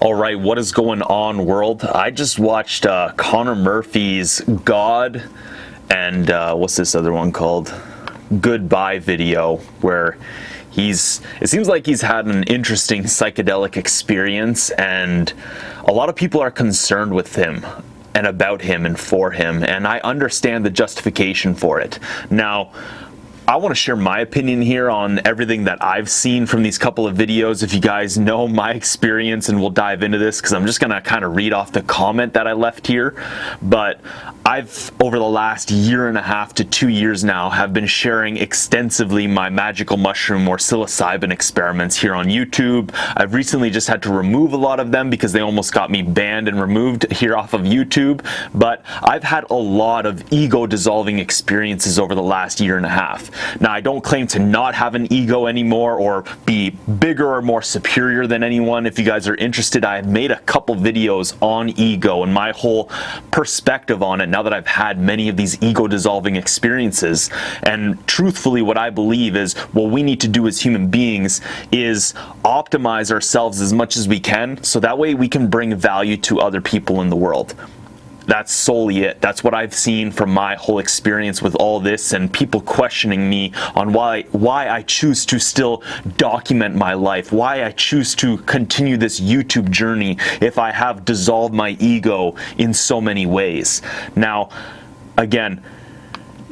All right, what is going on, world? I just watched Connor Murphy's God and what's this other one called? Goodbye video, where it seems like he's had an interesting psychedelic experience, and a lot of people are concerned with him and about him and for him, and I understand the justification for it. Now, I want to share my opinion here on everything that I've seen from these couple of videos. If you guys know my experience, and we'll dive into this because I'm just going to kind of read off the comment that I left here. But I've, over the last year and a half to 2 years now, have been sharing extensively my magical mushroom or psilocybin experiments here on YouTube. I've recently just had to remove a lot of them because they almost got me banned and removed here off of YouTube. But I've had a lot of ego dissolving experiences over the last year and a half. Now, I don't claim to not have an ego anymore or be bigger or more superior than anyone. If you guys are interested, I have made a couple videos on ego and my whole perspective on it now that I've had many of these ego dissolving experiences. And truthfully, what I believe is what we need to do as human beings is optimize ourselves as much as we can, so that way we can bring value to other people in the world. That's solely it. That's what I've seen from my whole experience with all this, and people questioning me on why I choose to still document my life, why I choose to continue this YouTube journey if I have dissolved my ego in so many ways. Now, again,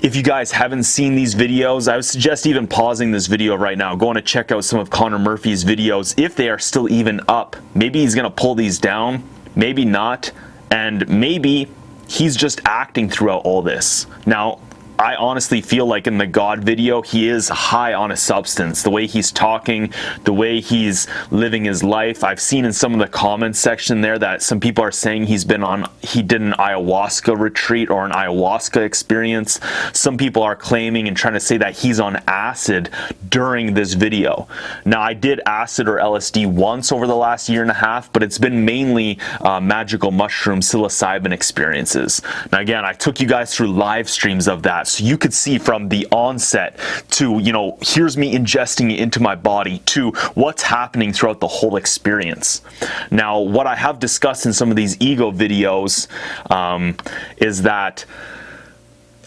if you guys haven't seen these videos, I would suggest even pausing this video right now, going to check out some of Connor Murphy's videos if they are still even up. Maybe he's going to pull these down, maybe not. And maybe he's just acting throughout all this. Now, I honestly feel like in the God video, he is high on a substance. The way he's talking, the way he's living his life. I've seen in some of the comments section there that some people are saying he did an ayahuasca retreat or an ayahuasca experience. Some people are claiming and trying to say that he's on acid during this video. Now, I did acid or LSD once over the last year and a half, but it's been mainly magical mushroom psilocybin experiences. Now, again, I took you guys through live streams of that, so you could see from the onset to, here's me ingesting it into my body, to what's happening throughout the whole experience. Now, what I have discussed in some of these ego videos is that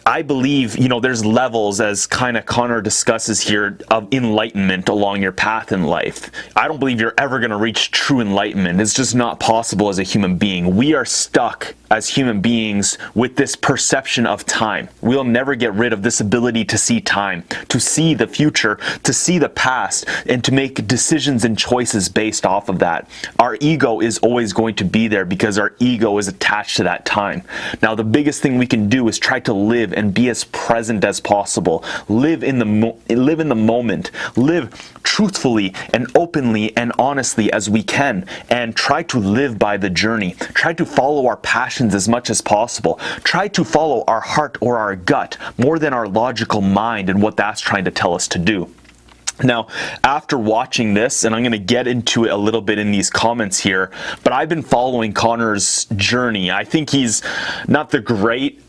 I believe, there's levels, as kind of Connor discusses here, of enlightenment along your path in life. I don't believe you're ever going to reach true enlightenment. It's just not possible as a human being. We are stuck as human beings with this perception of time. We'll never get rid of this ability to see time, to see the future, to see the past, and to make decisions and choices based off of that. Our ego is always going to be there because our ego is attached to that time. Now, the biggest thing we can do is try to live and be as present as possible. Live in the moment. Live truthfully and openly and honestly as we can, and try to live by the journey. Try to follow our passions as much as possible. Try to follow our heart or our gut more than our logical mind and what that's trying to tell us to do. Now, after watching this, and I'm going to get into it a little bit in these comments here, but I've been following Connor's journey. I think he's not a great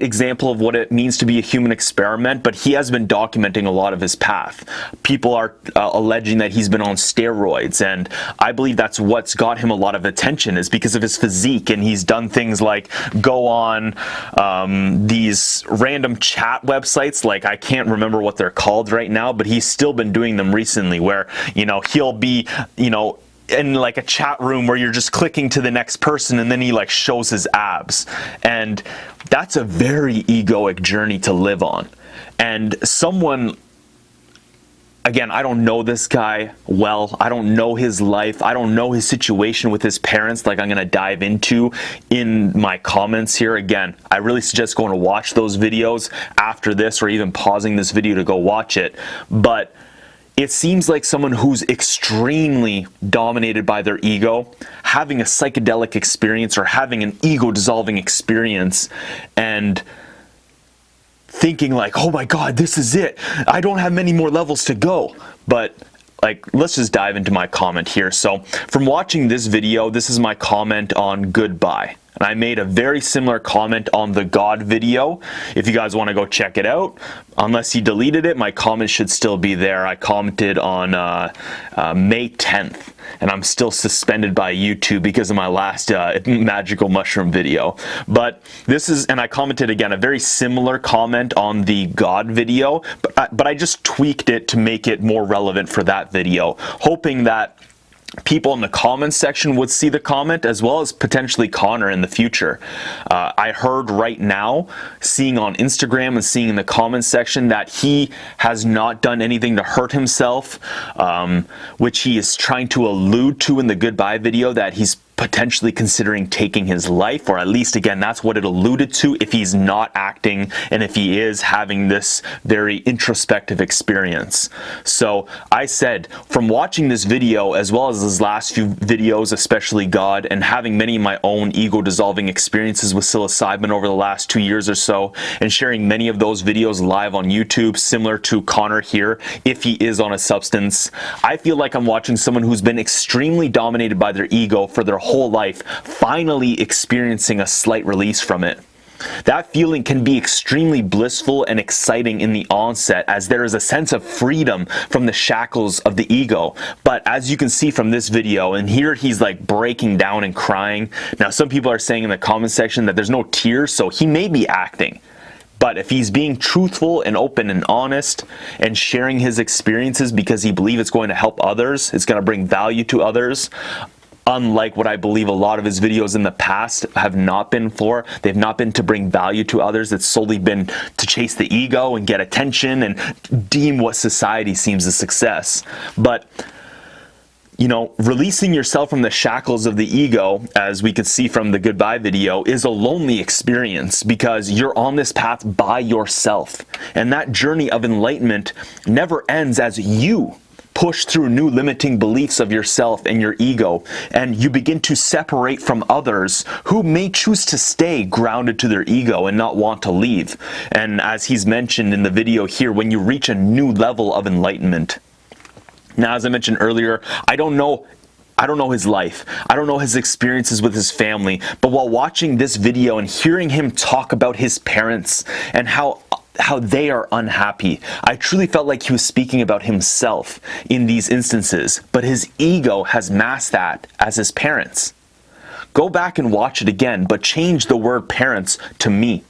example of what it means to be a human experiment, but he has been documenting a lot of his path. People are alleging that he's been on steroids, and I believe that's what's got him a lot of attention, is because of his physique, and he's done things like go on these random chat websites, like I can't remember what they're called right now, but he's still been doing them recently, where he'll be in like a chat room where you're just clicking to the next person, and then he like shows his abs, and that's a very egoic journey to live on. And someone, again, I don't know this guy well. I don't know his life. I don't know his situation with his parents, like I'm going to dive into in my comments here. Again, I really suggest going to watch those videos after this, or even pausing this video to go watch it. But it seems like someone who's extremely dominated by their ego, having a psychedelic experience or having an ego dissolving experience, and thinking like, oh my God, this is it. I don't have many more levels to go. But let's just dive into my comment here. So from watching this video, this is my comment on Goodbye. And I made a very similar comment on the God video. If you guys want to go check it out, unless he deleted it, my comment should still be there. I commented on May 10th, and I'm still suspended by YouTube because of my last magical mushroom video. But this is, and I commented again, a very similar comment on the God video, but I just tweaked it to make it more relevant for that video, hoping that people in the comments section would see the comment, as well as potentially Connor in the future. I heard right now, seeing on Instagram and seeing in the comments section, that he has not done anything to hurt himself, which he is trying to allude to in the goodbye video, that he's potentially considering taking his life, or at least, again, that's what it alluded to, if he's not acting and if he is having this very introspective experience. So I said, from watching this video as well as his last few videos, especially God, and having many of my own ego dissolving experiences with psilocybin over the last 2 years or so, and sharing many of those videos live on YouTube, similar to Connor here, if he is on a substance, I feel like I'm watching someone who's been extremely dominated by their ego for their whole life, finally experiencing a slight release from it. That feeling can be extremely blissful and exciting in the onset, as there is a sense of freedom from the shackles of the ego. But as you can see from this video, and here he's like breaking down and crying. Now, some people are saying in the comment section that there's no tears, so he may be acting. But if he's being truthful and open and honest and sharing his experiences because he believes it's going to help others, it's going to bring value to others, unlike what I believe a lot of his videos in the past have not been for. They've not been to bring value to others. It's solely been to chase the ego and get attention and deem what society seems a success. But, you know, releasing yourself from the shackles of the ego, as we could see from the goodbye video, is a lonely experience because you're on this path by yourself. And that journey of enlightenment never ends as you push through new limiting beliefs of yourself and your ego, and you begin to separate from others who may choose to stay grounded to their ego and not want to leave. And as he's mentioned in the video here, when you reach a new level of enlightenment. Now, as I mentioned earlier, I don't know his life. I don't know his experiences with his family. But while watching this video and hearing him talk about his parents and how they are unhappy, I truly felt like he was speaking about himself in these instances, but his ego has masked that as his parents. Go back and watch it again, but change the word parents to me.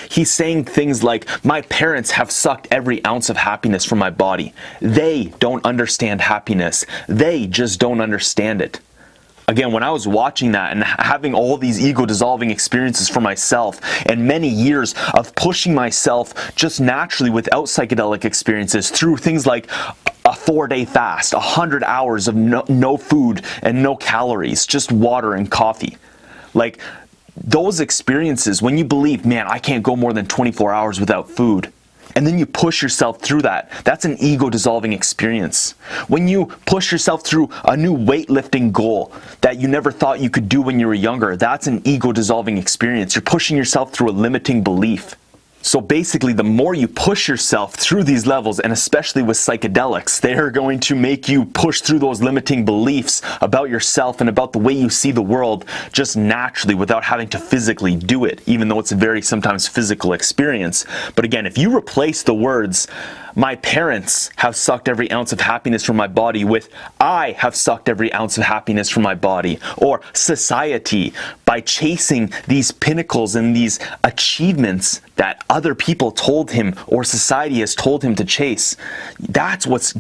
He's saying things like, my parents have sucked every ounce of happiness from my body. They don't understand happiness. They just don't understand it. Again, when I was watching that and having all these ego-dissolving experiences for myself, and many years of pushing myself just naturally without psychedelic experiences through things like a 4-day fast, 100 hours of no food and no calories, just water and coffee. Like, those experiences, when you believe, man, I can't go more than 24 hours without food, and then you push yourself through that, that's an ego-dissolving experience. When you push yourself through a new weightlifting goal that you never thought you could do when you were younger, that's an ego-dissolving experience. You're pushing yourself through a limiting belief. So basically, the more you push yourself through these levels, and especially with psychedelics, they are going to make you push through those limiting beliefs about yourself and about the way you see the world just naturally without having to physically do it, even though it's a very sometimes physical experience. But again, if you replace the words, my parents have sucked every ounce of happiness from my body, with I have sucked every ounce of happiness from my body, or society, by chasing these pinnacles and these achievements that other people told him or society has told him to chase, that's what's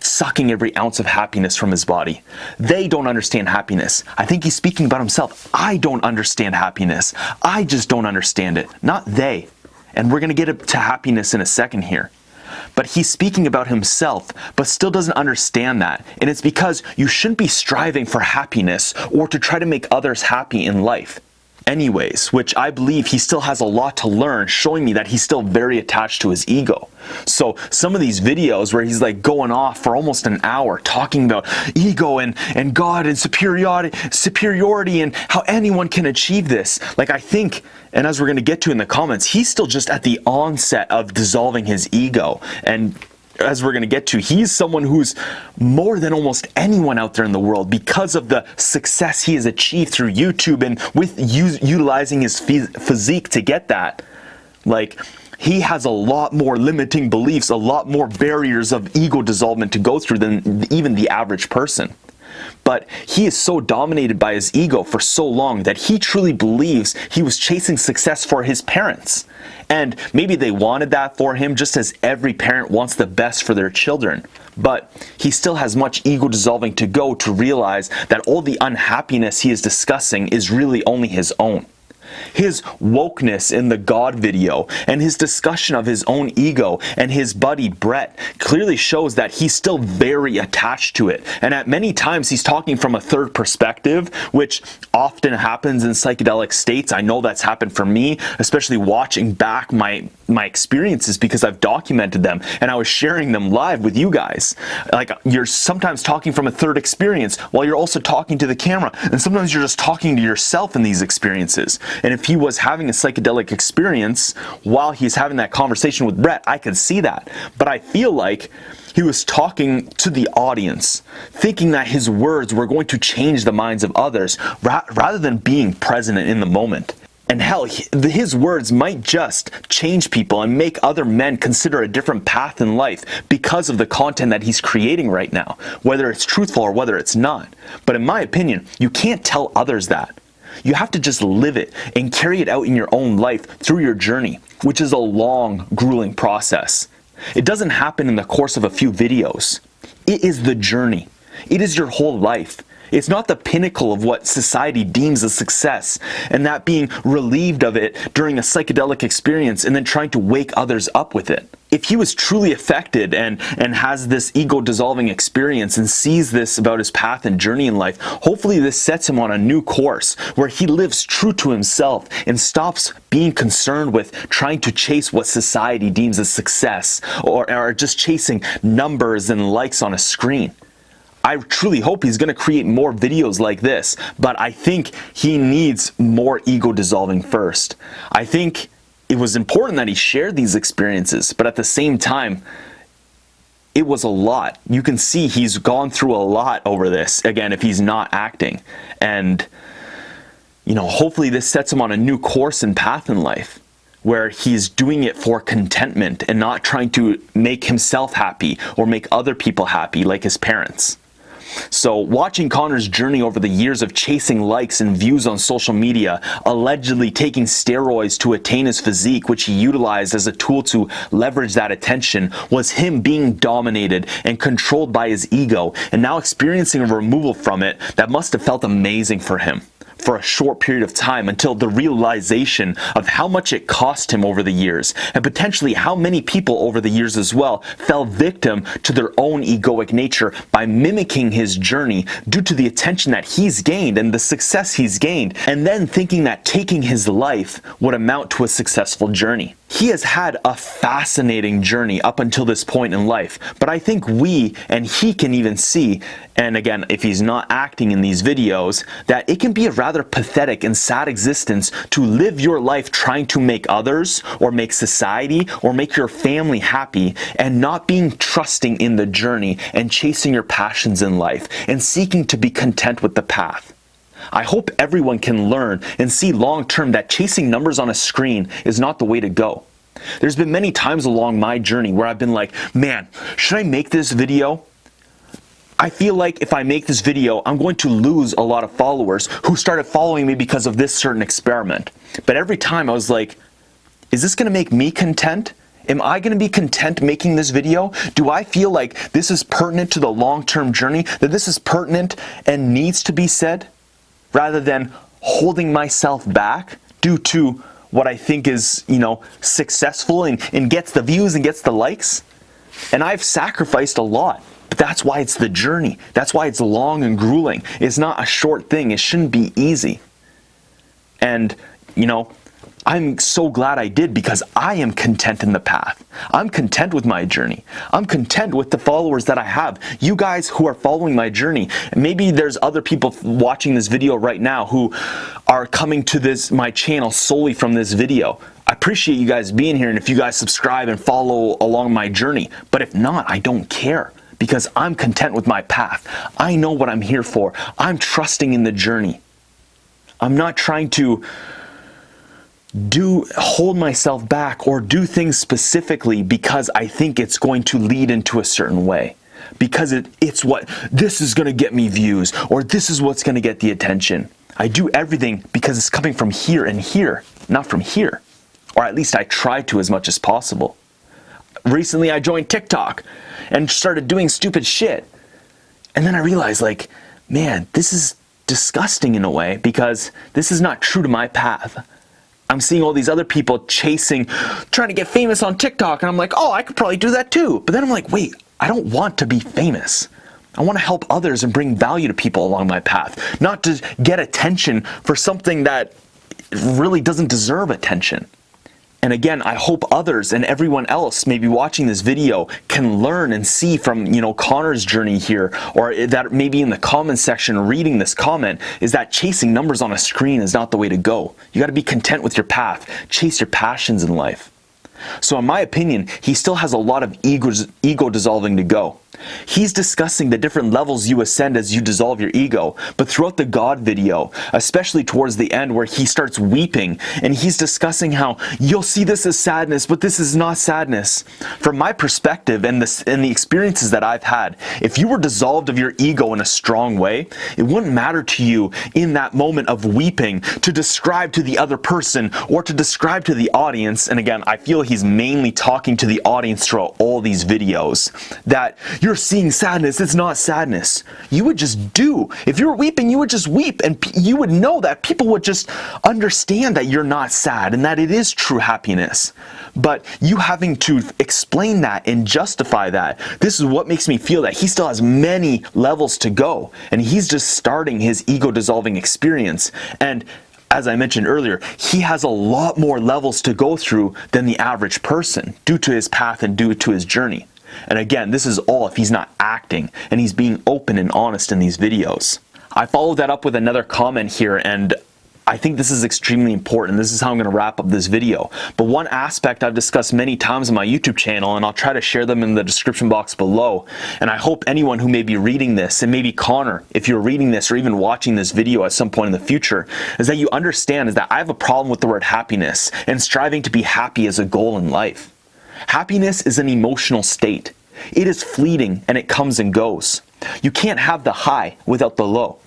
sucking every ounce of happiness from his body. They don't understand happiness. I think he's speaking about himself. I don't understand happiness. I just don't understand it, not they. And we're going to get to happiness in a second here. But he's speaking about himself, but still doesn't understand that. And it's because you shouldn't be striving for happiness or to try to make others happy in life. Anyways, which I believe he still has a lot to learn, showing me that he's still very attached to his ego. So some of these videos where he's like going off for almost an hour talking about ego and God and superiority and how anyone can achieve this. Like, I think, and as we're going to get to in the comments, he's still just at the onset of dissolving his ego. And as we're going to get to, he's someone who's more than almost anyone out there in the world because of the success he has achieved through YouTube and with utilizing his physique to get that. Like, he has a lot more limiting beliefs, a lot more barriers of ego dissolvement to go through than even the average person. But he is so dominated by his ego for so long that he truly believes he was chasing success for his parents. And maybe they wanted that for him, just as every parent wants the best for their children. But he still has much ego dissolving to go to realize that all the unhappiness he is discussing is really only his own. His wokeness in the God video and his discussion of his own ego and his buddy Brett clearly shows that he's still very attached to it. And at many times he's talking from a third perspective, which often happens in psychedelic states. I know that's happened for me, especially watching back my experiences because I've documented them and I was sharing them live with you guys. Like, you're sometimes talking from a third experience while you're also talking to the camera, and sometimes you're just talking to yourself in these experiences. And if he was having a psychedelic experience while he's having that conversation with Brett, I could see that. But I feel like he was talking to the audience, thinking that his words were going to change the minds of others rather than being present in the moment. And hell, his words might just change people and make other men consider a different path in life because of the content that he's creating right now, whether it's truthful or whether it's not. But in my opinion, you can't tell others that. You have to just live it and carry it out in your own life through your journey, which is a long, grueling process. It doesn't happen in the course of a few videos. It is the journey. It is your whole life. It's not the pinnacle of what society deems a success, and that being relieved of it during a psychedelic experience and then trying to wake others up with it. If he was truly affected and has this ego-dissolving experience and sees this about his path and journey in life, hopefully this sets him on a new course where he lives true to himself and stops being concerned with trying to chase what society deems as success or just chasing numbers and likes on a screen. I truly hope he's going to create more videos like this, but I think he needs more ego dissolving first. I think it was important that he shared these experiences, but at the same time, it was a lot. You can see he's gone through a lot over this, again, if he's not acting. And, hopefully this sets him on a new course and path in life, where he's doing it for contentment and not trying to make himself happy or make other people happy like his parents. So watching Connor's journey over the years of chasing likes and views on social media, allegedly taking steroids to attain his physique, which he utilized as a tool to leverage that attention, was him being dominated and controlled by his ego, and now experiencing a removal from it that must have felt amazing for him for a short period of time, until the realization of how much it cost him over the years, and potentially how many people over the years as well fell victim to their own egoic nature by mimicking his journey due to the attention that he's gained and the success he's gained, and then thinking that taking his life would amount to a successful journey. He has had a fascinating journey up until this point in life, but I think we and he can even see, and again, if he's not acting in these videos, that it can be a rather pathetic and sad existence to live your life trying to make others or make society or make your family happy and not being trusting in the journey and chasing your passions in life and seeking to be content with the path. I hope everyone can learn and see long term that chasing numbers on a screen is not the way to go. There's been many times along my journey where I've been like, man, should I make this video? I feel like if I make this video, I'm going to lose a lot of followers who started following me because of this certain experiment. But every time I was like, is this going to make me content? Am I going to be content making this video? Do I feel like this is pertinent to the long-term journey, that this is pertinent and needs to be said, rather than holding myself back due to what I think is, successful and gets the views and gets the likes? And I've sacrificed a lot. But that's why it's the journey. That's why it's long and grueling. It's not a short thing. It shouldn't be easy. And, I'm so glad I did, because I am content in the path. I'm content with my journey. I'm content with the followers that I have. You guys who are following my journey, and maybe there's other people watching this video right now who are coming to my channel solely from this video. I appreciate you guys being here, and if you guys subscribe and follow along my journey. But if not, I don't care, because I'm content with my path. I know what I'm here for. I'm trusting in the journey. I'm not trying to hold myself back or do things specifically because I think it's going to lead into a certain way. Because this is going to get me views, or this is what's going to get the attention. I do everything because it's coming from here and here, not from here. Or at least I try to as much as possible. Recently I joined TikTok and started doing stupid shit. And then I realized, like, man, this is disgusting in a way, because this is not true to my path. I'm seeing all these other people trying to get famous on TikTok, and I'm like, oh, I could probably do that too. But then I'm like, wait, I don't want to be famous. I want to help others and bring value to people along my path, not to get attention for something that really doesn't deserve attention. And again, I hope others and everyone else maybe watching this video can learn and see from, Connor's journey here, or that maybe in the comment section reading this comment, is that chasing numbers on a screen is not the way to go. You got to be content with your path. Chase your passions in life. So in my opinion, he still has a lot of ego dissolving to go. He's discussing the different levels you ascend as you dissolve your ego, but throughout the God video, especially towards the end where he starts weeping, and he's discussing how you'll see this as sadness, but this is not sadness. From my perspective and the experiences that I've had, if you were dissolved of your ego in a strong way, it wouldn't matter to you in that moment of weeping to describe to the other person or to describe to the audience, and again, I feel he's mainly talking to the audience throughout all these videos, that you're seeing sadness, it's not sadness. You would just do. If you were weeping, you would just weep, and you would know that people would just understand that you're not sad and that it is true happiness. But you having to explain that and justify that, this is what makes me feel that he still has many levels to go, and he's just starting his ego dissolving experience. And as I mentioned earlier, he has a lot more levels to go through than the average person due to his path and due to his journey. And again, this is all if he's not acting and he's being open and honest in these videos. I followed that up with another comment here, and I think this is extremely important. This is how I'm going to wrap up this video. But one aspect I've discussed many times on my YouTube channel, and I'll try to share them in the description box below, and I hope anyone who may be reading this, and maybe Connor, if you're reading this or even watching this video at some point in the future, is that you understand is that I have a problem with the word happiness and striving to be happy as a goal in life. Happiness is an emotional state. It is fleeting and it comes and goes. You can't have the high without the low.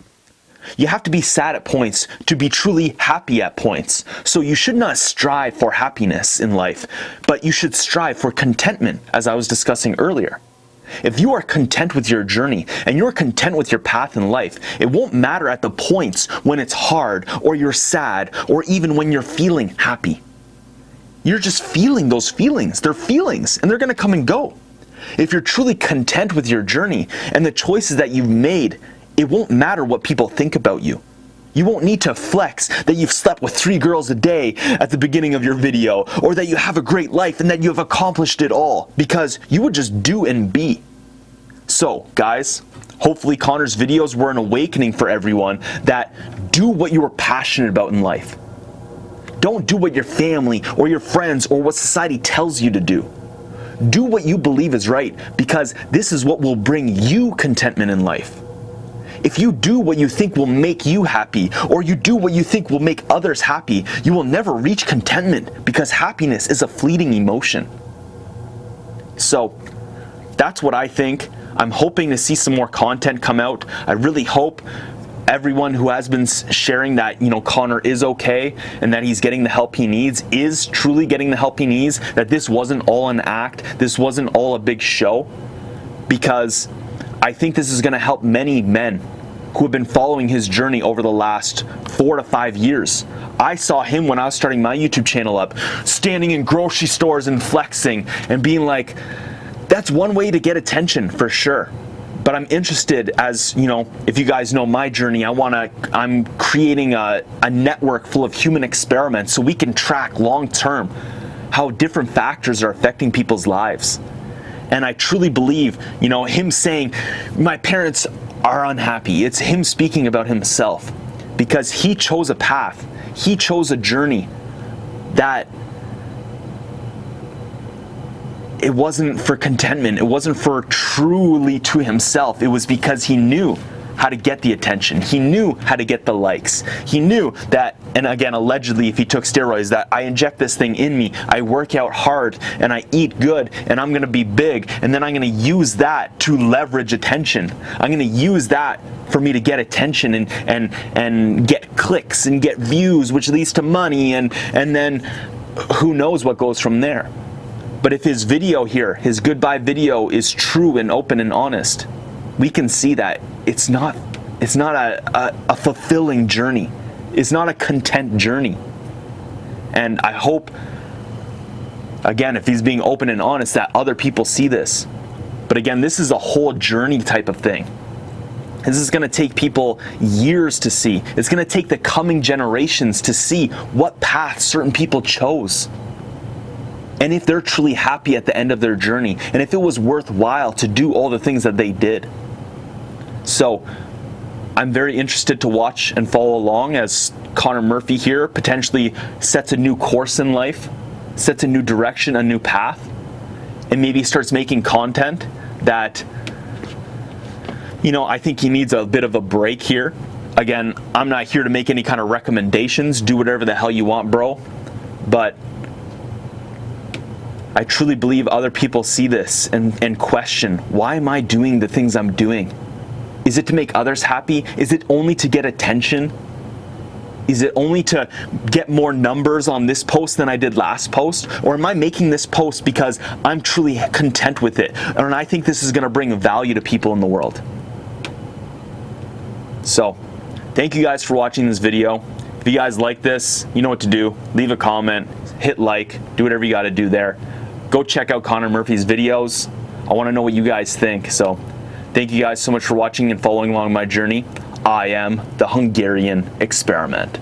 You have to be sad at points to be truly happy at points. So you should not strive for happiness in life, but you should strive for contentment, as I was discussing earlier. If you are content with your journey and you're content with your path in life, it won't matter at the points when it's hard or you're sad or even when you're feeling happy. You're just feeling those feelings. They're feelings, and they're going to come and go. If you're truly content with your journey and the choices that you've made, it won't matter what people think about you. You won't need to flex that you've slept with 3 girls a day at the beginning of your video, or that you have a great life and that you have accomplished it all, because you would just do and be. So, guys, hopefully Connor's videos were an awakening for everyone that do what you are passionate about in life. Don't do what your family or your friends or what society tells you to do. Do what you believe is right, because this is what will bring you contentment in life. If you do what you think will make you happy, or you do what you think will make others happy, you will never reach contentment, because happiness is a fleeting emotion. So, that's what I think. I'm hoping to see some more content come out. I really hope everyone who has been sharing that, Connor is okay and that he's getting the help he needs is truly getting the help he needs, that this wasn't all an act, this wasn't all a big show, because I think this is going to help many men who have been following his journey over the last 4 to 5 years. I saw him when I was starting my YouTube channel up, standing in grocery stores and flexing and being like, that's one way to get attention for sure. But I'm interested, as if you guys know my journey, I'm creating a network full of human experiments so we can track long term how different factors are affecting people's lives. And I truly believe, him saying, my parents are unhappy. It's him speaking about himself, because he chose a path. He chose a journey that it wasn't for contentment. It wasn't for truly to himself. It was because he knew how to get the attention. He knew how to get the likes. He knew that, and again, allegedly, if he took steroids, that I inject this thing in me, I work out hard, and I eat good, and I'm gonna be big, and then I'm gonna use that to leverage attention. I'm gonna use that for me to get attention and get clicks and get views, which leads to money, and then who knows what goes from there. But if his video here, his goodbye video, is true and open and honest, we can see that it's not a fulfilling journey. It's not a content journey. And I hope, again, if he's being open and honest, that other people see this. But again, this is a whole journey type of thing. This is going to take people years to see. It's going to take the coming generations to see what path certain people chose. And if they're truly happy at the end of their journey, and if it was worthwhile to do all the things that they did. So I'm very interested to watch and follow along as Connor Murphy here potentially sets a new course in life, sets a new direction, a new path, and maybe starts making content that, you know, I think he needs a bit of a break here. Again, I'm not here to make any kind of recommendations. Do whatever the hell you want, bro. But I truly believe other people see this and question, why am I doing the things I'm doing? Is it to make others happy? Is it only to get attention? Is it only to get more numbers on this post than I did last post? Or am I making this post because I'm truly content with it? And I think this is going to bring value to people in the world. So, thank you guys for watching this video. If you guys like this, you know what to do. Leave a comment, hit like, do whatever you got to do there. Go check out Connor Murphy's videos. I want to know what you guys think. So, thank you guys so much for watching and following along my journey. I am the Hungarian Experiment.